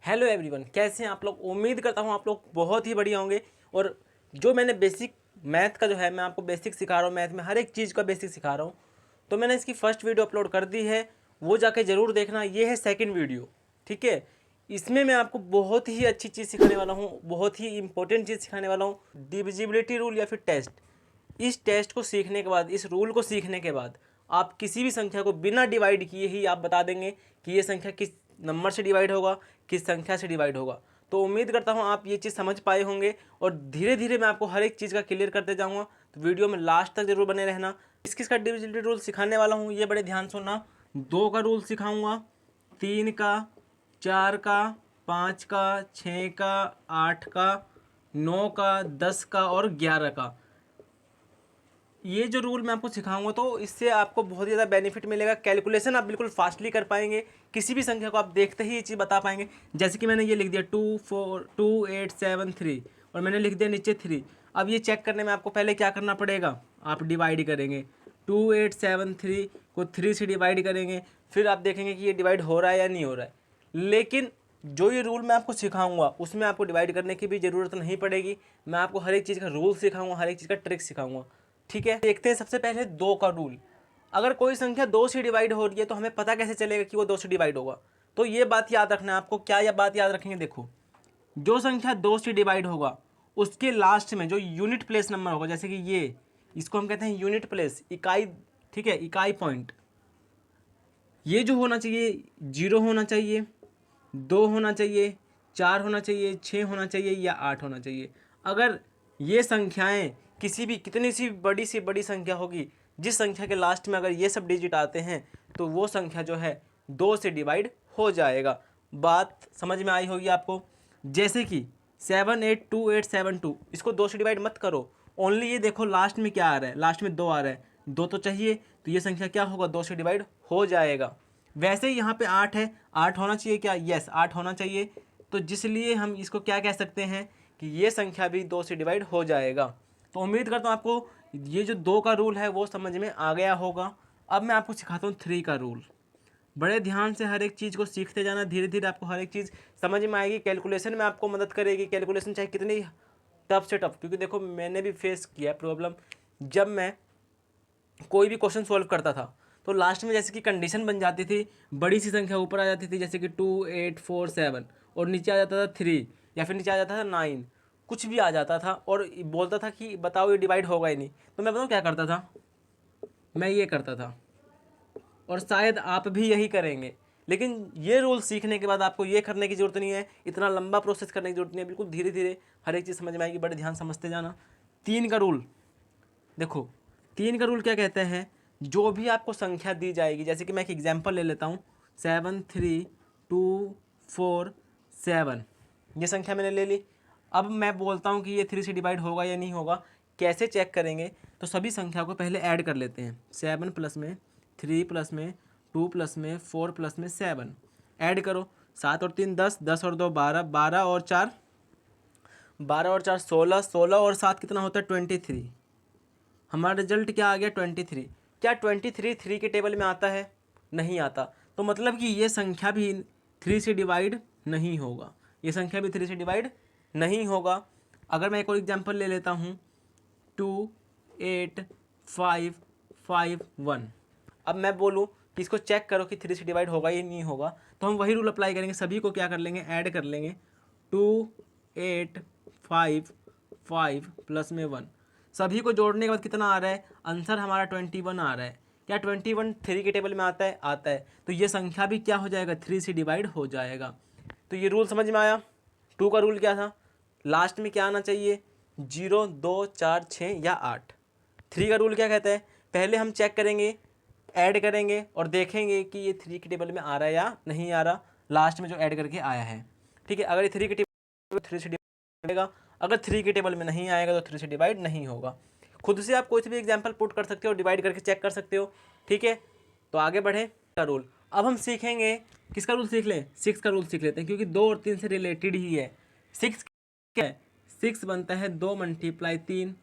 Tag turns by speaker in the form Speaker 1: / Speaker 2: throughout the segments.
Speaker 1: Hello everyone, कैसे हैं आप लोग। उम्मीद करता हूँ आप लोग बहुत ही बढ़िया होंगे। और जो मैंने बेसिक मैथ का जो है मैं आपको बेसिक सिखा रहा हूँ, मैथ में हर एक चीज़ का बेसिक सिखा रहा हूँ। तो मैंने इसकी फर्स्ट वीडियो अपलोड कर दी है, वो जाके ज़रूर देखना। ये है सेकंड वीडियो, ठीक है। इसमें मैं आपको बहुत ही अच्छी चीज़ सिखाने वाला हूँ, बहुत ही इंपॉर्टेंट चीज़ सिखाने वाला हूँ, डिविजिबिलिटी रूल या फिर टेस्ट। इस टेस्ट को सीखने के बाद, इस रूल को सीखने के बाद आप किसी भी संख्या को बिना डिवाइड किए ही आप बता देंगे कि ये संख्या किस नंबर से डिवाइड होगा, किस संख्या से डिवाइड होगा। तो उम्मीद करता हूँ आप ये चीज़ समझ पाए होंगे और धीरे धीरे मैं आपको हर एक चीज़ का क्लियर करते जाऊँगा। तो वीडियो में लास्ट तक जरूर बने रहना। किस का डिविजिबिलिटी रूल सिखाने वाला हूँ ये बड़े ध्यान सुनना। 2 का रूल सिखाऊंगा, 3 का, 4 का, 5 का, 6 का, 8 का, 9 का, 10 का और 11 का। ये जो रूल मैं आपको सिखाऊंगा तो इससे आपको बहुत ज़्यादा बेनिफिट मिलेगा। कैलकुलेशन आप बिल्कुल फास्टली कर पाएंगे, किसी भी संख्या को आप देखते ही ये चीज़ बता पाएंगे। जैसे कि मैंने ये लिख दिया 2 4 2 8 7 3 और मैंने लिख दिया नीचे 3। अब ये चेक करने में आपको पहले क्या करना पड़ेगा, आप डिवाइड करेंगे। 2 8 7 3 को 3 से डिवाइड करेंगे, फिर आप देखेंगे कि ये डिवाइड हो रहा है या नहीं हो रहा है। लेकिन जो ये रूल मैं आपको सिखाऊंगा उसमें आपको डिवाइड करने की भी ज़रूरत नहीं पड़ेगी। मैं आपको हर एक चीज़ का रूल सिखाऊंगा, हर एक चीज़ का ट्रिक सिखाऊंगा, ठीक है। देखते हैं सबसे पहले 2 का रूल। अगर कोई संख्या 2 से डिवाइड हो रही है तो हमें पता कैसे चलेगा कि वो 2 से डिवाइड होगा। तो ये बात याद रखना है आपको। क्या यह बात याद रखेंगे, देखो, जो संख्या 2 से डिवाइड होगा उसके लास्ट में जो यूनिट प्लेस नंबर होगा, जैसे कि ये, इसको हम कहते हैं यूनिट प्लेस, इकाई, ठीक है, इकाई पॉइंट। ये जो होना चाहिए 0 होना चाहिए, 2 होना चाहिए, 4 होना चाहिए, 6 होना चाहिए या 8 होना चाहिए। अगर ये संख्याएं किसी भी कितनी सी बड़ी संख्या होगी, जिस संख्या के लास्ट में अगर ये सब डिजिट आते हैं तो वो संख्या जो है 2 से डिवाइड हो जाएगा। बात समझ में आई होगी आपको। जैसे कि 782872, इसको 2 से डिवाइड मत करो, ओनली ये देखो लास्ट में क्या आ रहा है, लास्ट में 2 आ रहा है, 2 तो चाहिए, तो ये संख्या क्या होगा, 2 से डिवाइड हो जाएगा। वैसे ही यहाँ पे 8 है, 8 होना चाहिए क्या, यस 8 होना चाहिए। तो जिसलिए हम इसको क्या कह सकते हैं कि ये संख्या भी 2 से डिवाइड हो जाएगा। तो उम्मीद करता हूँ आपको ये जो 2 का रूल है वो समझ में आ गया होगा। अब मैं आपको सिखाता हूँ 3 का रूल। बड़े ध्यान से हर एक चीज़ को सीखते जाना, धीरे धीरे आपको हर एक चीज़ समझ में आएगी। कैलकुलेशन में आपको मदद करेगी। कैलकुलेशन चाहे कितनी टफ से टफ, क्योंकि देखो मैंने भी फेस किया प्रॉब्लम। जब मैं कोई भी क्वेश्चन सॉल्व करता था तो लास्ट में जैसे कि कंडीशन बन जाती थी, बड़ी सी संख्या ऊपर आ जाती थी, जैसे कि 2847 और नीचे आ जाता था 3 या फिर नीचे आ जाता था 9, कुछ भी आ जाता था और बोलता था कि बताओ ये डिवाइड होगा ही नहीं। तो मैं बताऊँ क्या करता था, मैं ये करता था और शायद आप भी यही करेंगे। लेकिन ये रूल सीखने के बाद आपको ये करने की ज़रूरत नहीं है, इतना लंबा प्रोसेस करने की ज़रूरत नहीं है। बिल्कुल धीरे धीरे हर एक चीज़ समझ में आएगी, बड़े ध्यान समझते जाना। 3 का रूल देखो, 3 का रूल क्या कहते हैं, जो भी आपको संख्या दी जाएगी, जैसे कि मैं एक एग्जांपल ले लेता हूँ, 73247, ये संख्या मैंने ले ली। अब मैं बोलता हूँ कि ये 3 से डिवाइड होगा या नहीं होगा। कैसे चेक करेंगे, तो सभी संख्या को पहले ऐड कर लेते हैं। 7 प्लस में 3 प्लस में 2 प्लस में 4 प्लस में 7, ऐड करो। 7 और 3 10, 10 और 2 12, 12 और 4 16, 16 और 7 कितना होता है 23। हमारा रिजल्ट क्या आ गया 23। क्या 23 3 के टेबल में आता है, नहीं आता। तो मतलब कि ये संख्या भी 3 से डिवाइड नहीं होगा, ये संख्या भी 3 से डिवाइड नहीं होगा। अगर मैं एक और एग्जांपल ले लेता हूँ, 28551, अब मैं बोलूँ कि इसको चेक करो कि 3 से डिवाइड होगा या नहीं होगा, तो हम वही रूल अप्लाई करेंगे, सभी को क्या कर लेंगे, ऐड कर लेंगे। 2855 प्लस में 1, सभी को जोड़ने के बाद कितना आ रहा है, आंसर हमारा 21 आ रहा है। क्या 21 3 के टेबल में आता है, आता है। तो ये संख्या भी क्या हो जाएगा, 3 से डिवाइड हो जाएगा। तो ये रूल समझ में आया। 2 का रूल क्या था, लास्ट में क्या आना चाहिए, 0 2 4 6 या 8। 3 का रूल क्या कहता है, पहले हम चेक करेंगे, ऐड करेंगे और देखेंगे कि ये 3 के टेबल में आ रहा है या नहीं आ रहा, लास्ट में जो ऐड करके आया है, ठीक है। अगर ये 3 के टेबल 3 से डिवाइड, अगर 3 के टेबल में नहीं आएगा तो 3 से डिवाइड नहीं होगा। खुद से आप कोई सी भी एग्जांपल पुट कर सकते हो, डिवाइड करके चेक कर सकते हो, ठीक है। तो आगे बढ़े का रूल। अब हम सीखेंगे, किसका रूल सीख लें, 6 का रूल सीख लेते हैं, क्योंकि 2 और 3 से रिलेटेड ही है। 6 क्या है, 6 बनता है 2 × 3।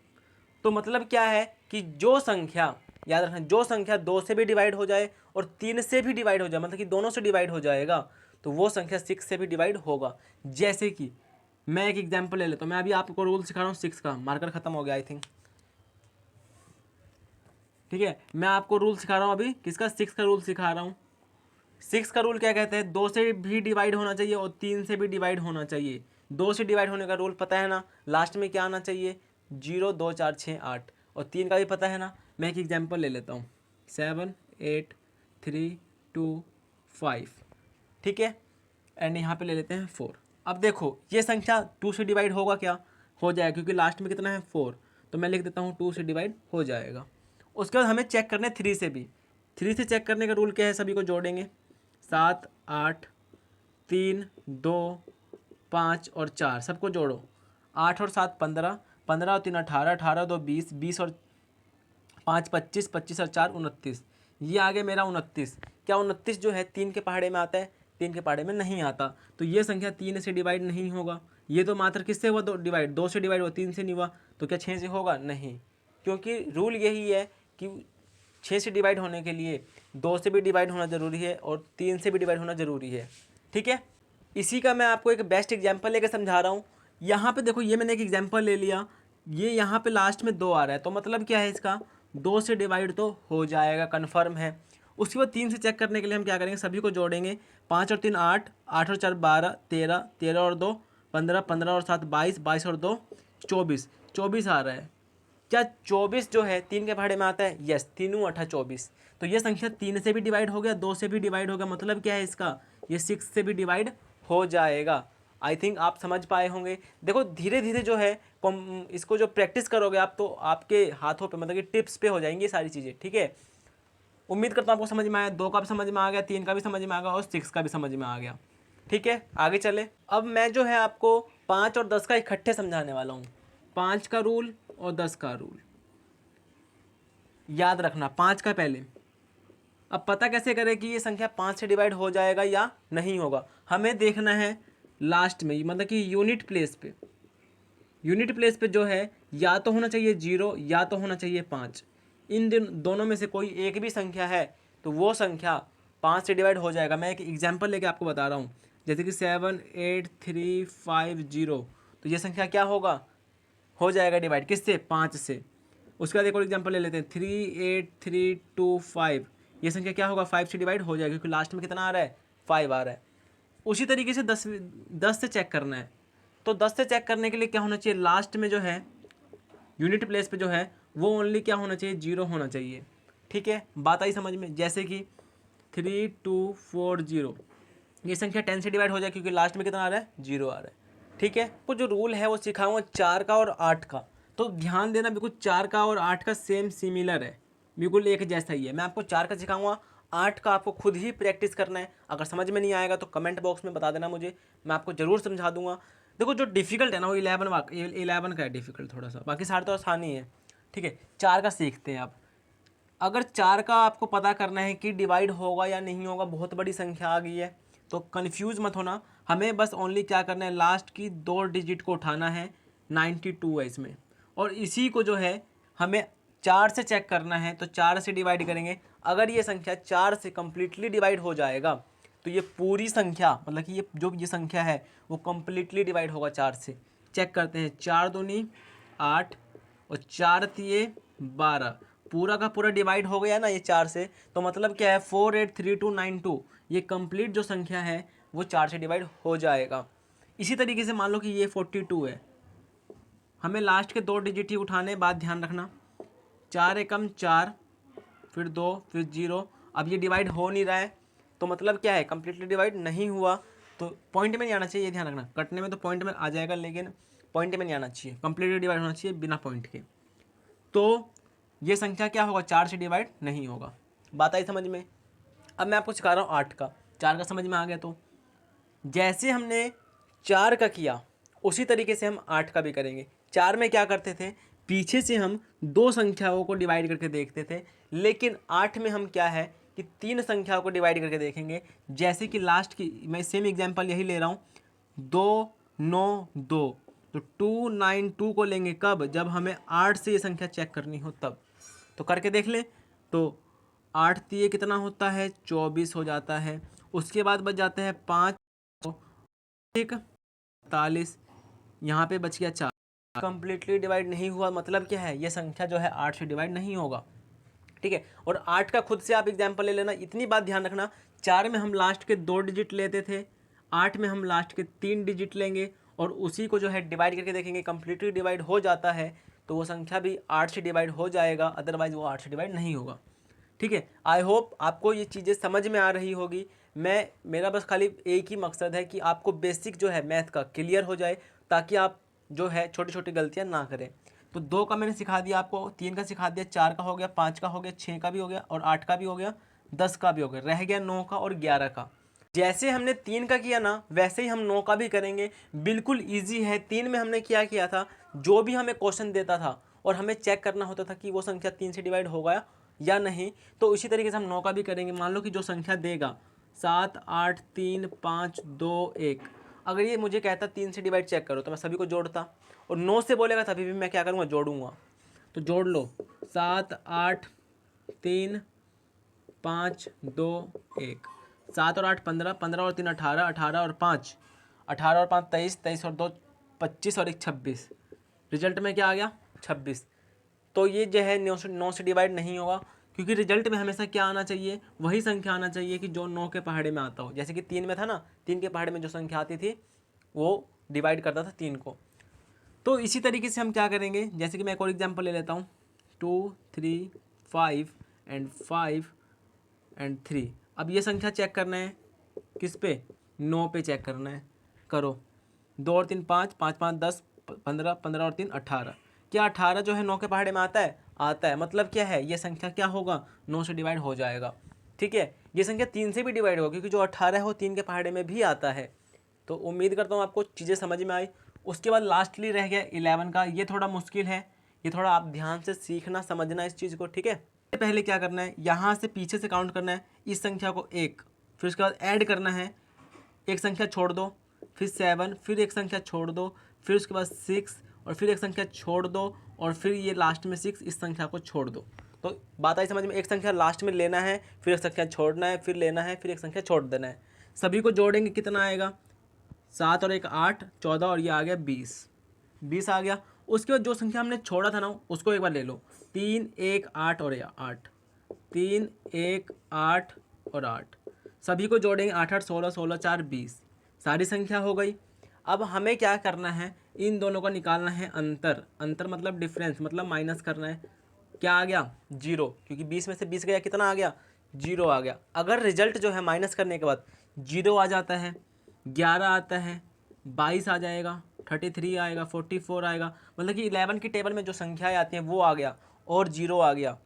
Speaker 1: तो मतलब क्या है कि जो संख्या, याद रखना, जो संख्या 2 से भी डिवाइड हो जाए और 3 से भी डिवाइड हो जाए, मतलब कि दोनों से डिवाइड हो जाएगा, तो वो संख्या 6 से भी डिवाइड होगा। जैसे कि मैं एक एग्जांपल ले लेता हूँ, मैं अभी आपको रूल सिखा रहा हूँ 6 का, मार्कर खत्म हो गया आई थिंक, ठीक है। मैं आपको रूल सिखा रहा हूँ अभी, किसका, 6 का रूल सिखा रहा हूँ। 6 का रूल क्या कहते हैं, 2 से भी डिवाइड होना चाहिए और 3 से भी डिवाइड होना चाहिए। 2 से डिवाइड होने का रूल पता है ना, लास्ट में क्या आना चाहिए, 0 2 4 6 8, और 3 का भी पता है ना। मैं एक एग्जांपल ले लेता हूँ, 7 8 3 2 5, ठीक है, एंड यहाँ पे ले लेते हैं 4। अब देखो ये संख्या 2 से डिवाइड होगा क्या, हो जाएगा, क्योंकि लास्ट में कितना है 4, तो मैं लिख देता हूँ 2 से डिवाइड हो जाएगा। उसके बाद हमें चेक करना है 3 से भी। 3 से चेक करने का रूल क्या है, सभी को जोड़ेंगे, 7 8 3 2 5 और 4, सबको जोड़ो, 8 और 7 15, 15 और 3 18, 18 और 2 20, 20 और 5 25, 25 और 4 29, ये आ गया मेरा 29। क्या 29 जो है 3 के पहाड़े में आता है, 3 के पहाड़े में नहीं आता, तो ये संख्या 3 से डिवाइड नहीं होगा। ये तो मात्र किससे हुआ, 2 डिवाइड, 2 से डिवाइड हुआ, 3 से नहीं हुआ, तो क्या 6 से होगा, नहीं, क्योंकि रूल यही है कि 6 से डिवाइड होने के लिए 2 से भी डिवाइड होना ज़रूरी है और 3 से भी डिवाइड होना ज़रूरी है, ठीक है। इसी का मैं आपको एक बेस्ट एग्जांपल लेकर समझा रहा हूँ। यहाँ पे देखो, ये मैंने एक एग्जांपल ले लिया, ये यहाँ पे लास्ट में 2 आ रहा है, तो मतलब क्या है इसका, 2 से डिवाइड तो हो जाएगा, कन्फर्म है। उसके बाद 3 से चेक करने के लिए हम क्या करेंगे, सभी को जोड़ेंगे, 5 और 3 8, 8 और 4 12, 13, 13 और 2 15, 15 और 7 22, 22 और 2 24, 24 आ रहा है। क्या 24 जो है 3 के पहाड़े में आता है, यस, 3 8 24, तो ये संख्या 3 से भी डिवाइड हो गया, 2 से भी डिवाइड हो गया, मतलब क्या है इसका, ये 6 से भी डिवाइड हो जाएगा। आई थिंक आप समझ पाए होंगे। देखो धीरे धीरे जो है इसको जो प्रैक्टिस करोगे आप, तो आपके हाथों पे, मतलब कि टिप्स पे हो जाएंगी सारी चीज़ें, ठीक है। उम्मीद करता हूँ आपको समझ में आया, 2 का भी समझ में आ गया, 3 का भी समझ में आ गया और 6 का भी समझ में आ गया, ठीक है। आगे चले, अब मैं जो है आपको 5 और 10 का इकट्ठे समझाने वाला हूँ। 5 का रूल और 10 का रूल याद रखना। 5 का पहले, अब पता कैसे करें कि ये संख्या 5 से डिवाइड हो जाएगा या नहीं होगा, हमें देखना है लास्ट में, मतलब कि यूनिट प्लेस पे। यूनिट प्लेस पे जो है या तो होना चाहिए 0 या तो होना चाहिए 5, इन दोनों में से कोई एक भी संख्या है तो वो संख्या 5 से डिवाइड हो जाएगा। मैं एक एग्जांपल लेके आपको बता रहा हूँ, जैसे कि 7 8 3 5 0, तो ये संख्या क्या होगा, हो जाएगा डिवाइड, किससे, 5 से। उसके बाद एक और एग्जांपल ले लेते हैं, 3 8 3 2 5, ये संख्या क्या होगा, 5 से डिवाइड हो जाएगा, क्योंकि लास्ट में कितना आ रहा है, 5 आ रहा है। उसी तरीके से 10 से चेक करना है, तो 10 से चेक करने के लिए क्या होना चाहिए, लास्ट में जो है यूनिट प्लेस पे जो है वो ओनली क्या होना चाहिए, 0 होना चाहिए, ठीक है। बात आई समझ में, जैसे कि 3 2 4 0, ये संख्या 10 से डिवाइड हो जाए, क्योंकि लास्ट में कितना आ रहा है, 0 आ रहा है, ठीक है। तो जो रूल है वो सिखाऊंगा 4 का और 8 का, तो ध्यान देना, बिल्कुल 4 का और 8 का सेम सिमिलर है, बिल्कुल एक जैसा ही है। मैं आपको 4 का सिखाऊंगा, 8 का आपको खुद ही प्रैक्टिस करना है। अगर समझ में नहीं आएगा तो कमेंट बॉक्स में बता देना मुझे, मैं आपको ज़रूर समझा दूंगा। देखो जो डिफ़िकल्ट है ना वो 11 का है डिफ़िकल्ट थोड़ा सा, बाकी सारे तो आसान ही है, ठीक है। 4 का सीखते हैं आप। अगर 4 का आपको पता करना है कि डिवाइड होगा या नहीं होगा, बहुत बड़ी संख्या आ गई है, तो कन्फ्यूज़ मत होना, हमें बस ओनली क्या करना है, लास्ट की 2 डिजिट को उठाना है, 92 है इसमें, और इसी को जो है हमें 4 से चेक करना है, तो 4 से डिवाइड करेंगे। अगर ये संख्या 4 से कम्प्लीटली डिवाइड हो जाएगा तो ये पूरी संख्या, मतलब कि ये संख्या है वो कम्प्लीटली डिवाइड होगा 4 से। चेक करते हैं, 4 दूनी 8 और 4 तिये 12, पूरा का पूरा डिवाइड हो गया ना ये 4 से, तो मतलब क्या है, 483292, ये कंप्लीट जो संख्या है वो 4 से डिवाइड हो जाएगा। इसी तरीके से मान लो कि ये 42 है, हमें लास्ट के 2 डिजिट ही उठाने, बात ध्यान रखना, 4 एकम 4, फिर 2, फिर 0, अब ये डिवाइड हो नहीं रहा है, तो मतलब क्या है, कम्प्लीटली डिवाइड नहीं हुआ, तो पॉइंट में नहीं आना चाहिए, ये ध्यान रखना। कटने में तो पॉइंट में आ जाएगा, लेकिन पॉइंट में नहीं आना चाहिए, कम्प्लीटली डिवाइड होना चाहिए बिना पॉइंट के। तो ये संख्या क्या होगा, 4 से डिवाइड नहीं होगा। बात आई समझ में। अब मैं आपको सिखा रहा हूँ 8 का। 4 का समझ में आ गया, तो जैसे हमने 4 का किया उसी तरीके से हम 8 का भी करेंगे। 4 में क्या करते थे, पीछे से हम 2 संख्याओं को डिवाइड करके देखते थे, लेकिन 8 में हम क्या है कि 3 संख्याओं को डिवाइड करके देखेंगे। जैसे कि लास्ट की मैं सेम एग्जांपल यही ले रहा हूँ, 2 9 2, तो 292 को लेंगे कब, जब हमें 8 से ये संख्या चेक करनी हो तब। तो करके देख लें, तो 8 तिये कितना होता है, 24 हो जाता है। उसके बाद बच जाते हैं 5, 45, यहाँ पे बच गया 4। कंप्लीटली डिवाइड नहीं हुआ, मतलब क्या है, ये संख्या जो है 8 से डिवाइड नहीं होगा, ठीक है। और 8 का खुद से आप एग्जाम्पल ले लेना। इतनी बात ध्यान रखना, 4 में हम लास्ट के 2 डिजिट लेते थे, 8 में हम लास्ट के 3 डिजिट लेंगे और उसी को जो है डिवाइड करके देखेंगे, कंप्लीटली डिवाइड हो जाता है तो वो संख्या भी 8 से डिवाइड हो जाएगा, अदरवाइज वो 8 से डिवाइड नहीं होगा, ठीक है। आई होप आपको ये चीज़ें समझ में आ रही होगी। मेरा बस खाली एक ही मकसद है कि आपको बेसिक जो है मैथ का क्लियर हो जाए, ताकि आप जो है छोटी छोटी गलतियाँ ना करें। तो 2 का मैंने सिखा दिया आपको, 3 का सिखा दिया, 4 का हो गया, 5 का हो गया, 6 का भी हो गया और 8 का भी हो गया, 10 का भी हो गया, रह गया 9 का और 11 का। जैसे हमने 3 का किया ना, वैसे ही हम 9 का भी करेंगे। बिल्कुल ईजी है। 3 में हमने क्या किया था, जो भी हमें क्वेश्चन देता था और हमें चेक करना होता था कि वो संख्या 3 से डिवाइड हो गया या नहीं, तो इसी तरीके से हम 9 का भी करेंगे। मान लो कि जो संख्या देगा 7, 8, 3, 5, 2, 1, अगर ये मुझे कहता 3 से डिवाइड चेक करो तो मैं सभी को जोड़ता, और 9 से बोलेगा तभी भी मैं क्या करूँगा, जोड़ूंगा। तो जोड़ लो, 7, 8, 3, 5, 2, 1, 7 और 8 15, 15 और 3 18, 18 और 5 18 और 5 23, 23 और 2 25 और 1 26। रिजल्ट में क्या आ गया, 26। तो ये जो है 9 से डिवाइड नहीं होगा, क्योंकि रिजल्ट में हमेशा क्या आना चाहिए, वही संख्या आना चाहिए कि जो 9 के पहाड़े में आता हो। जैसे कि 3 में था ना, 3 के पहाड़े में जो संख्या आती थी वो डिवाइड करता था 3 को। तो इसी तरीके से हम क्या करेंगे, जैसे कि मैं एक और एग्जांपल ले लेता हूँ, 2, 3, 5 एंड 5 एंड 3। अब ये संख्या चेक करना है किस पे, 9 पे चेक करना है। करो, 2 और 3 5, 5 5 10, 15, 15 और 3 18। क्या 18 जो है 9 के पहाड़े में आता है, आता है। मतलब क्या है, ये संख्या क्या होगा, 9 से डिवाइड हो जाएगा, ठीक है। ये संख्या 3 से भी डिवाइड होगा, क्योंकि जो 18 है वो 3 के पहाड़े में भी आता है। तो उम्मीद करता हूँ आपको चीज़ें समझ में आई। उसके बाद लास्टली रह गया 11 का। ये थोड़ा मुश्किल है, ये थोड़ा आप ध्यान से सीखना समझना इस चीज़ को, ठीक है। पहले क्या करना है, यहाँ से पीछे से काउंट करना है इस संख्या को 1, फिर उसके बाद ऐड करना है, एक संख्या छोड़ दो, फिर 7, फिर एक संख्या छोड़ दो, फिर उसके बाद 6 और फिर एक संख्या छोड़ दो, और फिर ये लास्ट में 6, इस संख्या को छोड़ दो। तो बात आई समझ में, एक संख्या लास्ट में लेना है, फिर एक संख्या छोड़ना है, फिर लेना है, फिर एक संख्या छोड़ देना है। सभी को जोड़ेंगे कितना आएगा, 7 और 1 8, 14 और ये आ गया 20 आ गया। उसके बाद जो संख्या हमने छोड़ा था ना, उसको एक बार ले लो, 3 1 8 और 8, 3 1 8 और 8, सभी को जोड़ेंगे 8 8 16 16 4 20, सारी संख्या हो गई। अब हमें क्या करना है, इन दोनों का निकालना है अंतर। अंतर मतलब डिफरेंस, मतलब माइनस करना है। क्या आ गया, 0, क्योंकि 20 में से 20 गया, कितना आ गया, 0 आ गया। अगर रिजल्ट जो है माइनस करने के बाद 0 आ जाता है, 11 आता है, 22 आ जाएगा, 33 आएगा, 44 आएगा, मतलब कि 11 की टेबल में जो संख्याएं आती हैं वो आ गया, और 0 आ गया,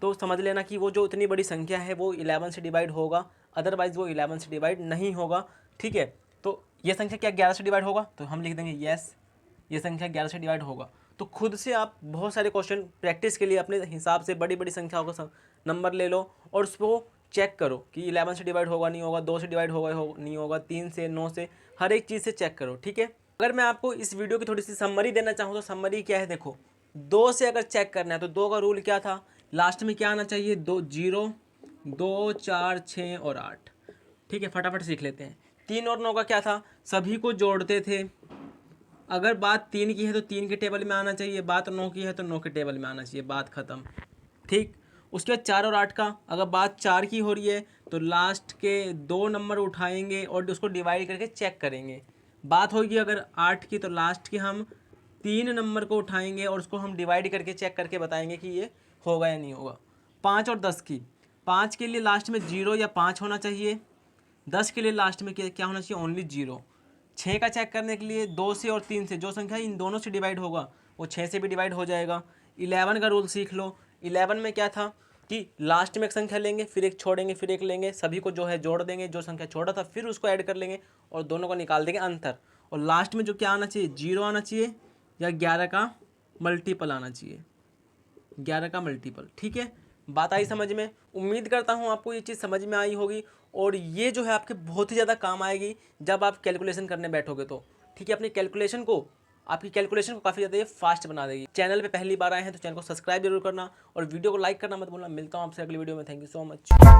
Speaker 1: तो समझ लेना कि वो जो इतनी बड़ी संख्या है वो 11 से डिवाइड होगा, अदरवाइज वो 11 से डिवाइड नहीं होगा, ठीक है। तो ये संख्या क्या 11 से डिवाइड होगा, तो हम लिख देंगे येस, ये संख्या 11 से डिवाइड होगा। तो खुद से आप बहुत सारे क्वेश्चन प्रैक्टिस के लिए अपने हिसाब से बड़ी बड़ी संख्याओं का नंबर ले लो और उसको चेक करो कि 11 से डिवाइड होगा नहीं होगा, 2 से डिवाइड होगा नहीं होगा, 3 से, 9 से, हर एक चीज़ से चेक करो, ठीक है। अगर मैं आपको इस वीडियो की थोड़ी सी समरी देना चाहूँ तो समरी क्या है, देखो 2 से अगर चेक करना है तो 2 का रूल क्या था, लास्ट में क्या आना चाहिए, 2 0 2 4 6 और 8, ठीक है। फटाफट सीख लेते हैं। 3 और 9 का क्या था, सभी को जोड़ते थे। अगर बात 3 की है तो 3 के टेबल में आना चाहिए, बात 9 की है तो 9 के टेबल में आना चाहिए, बात ख़त्म, ठीक। उसके बाद 4 और 8 का, अगर बात 4 की हो रही है तो लास्ट के 2 नंबर उठाएंगे और उसको डिवाइड करके चेक करेंगे। बात होगी अगर 8 की तो लास्ट के हम 3 नंबर को उठाएंगे और उसको हम डिवाइड करके चेक करके बताएंगे कि ये होगा या नहीं होगा। 5 और 10 की, 5 के लिए लास्ट में 0 या 5 होना चाहिए, 10 के लिए लास्ट में क्या होना चाहिए, ओनली 0। 6 का चेक करने के लिए 2 से और 3 से, जो संख्या इन दोनों से डिवाइड होगा वो 6 से भी डिवाइड हो जाएगा। 11 का रूल सीख लो। 11 में क्या था कि लास्ट में एक संख्या लेंगे, फिर एक छोड़ेंगे, फिर एक लेंगे, सभी को जो है जोड़ देंगे, जो संख्या छोड़ा था फिर उसको ऐड कर लेंगे और दोनों को निकाल देंगे अंतर। और लास्ट में जो क्या आना चाहिए, 0 आना चाहिए या 11 का मल्टीपल आना चाहिए, 11 का मल्टीपल, ठीक है। बात आई समझ में। उम्मीद करता हूँ आपको ये चीज़ समझ में आई होगी और ये जो है आपके बहुत ही ज़्यादा काम आएगी जब आप कैलकुलेशन करने बैठोगे तो, ठीक है। अपनी कैलकुलेशन को, आपकी कैलकुलेशन को काफ़ी ज़्यादा ये फास्ट बना देगी। चैनल पे पहली बार आए हैं तो चैनल को सब्सक्राइब जरूर करना और वीडियो को लाइक करना मत भूलना। मिलता हूँ आपसे अगली वीडियो में। Thank you so much.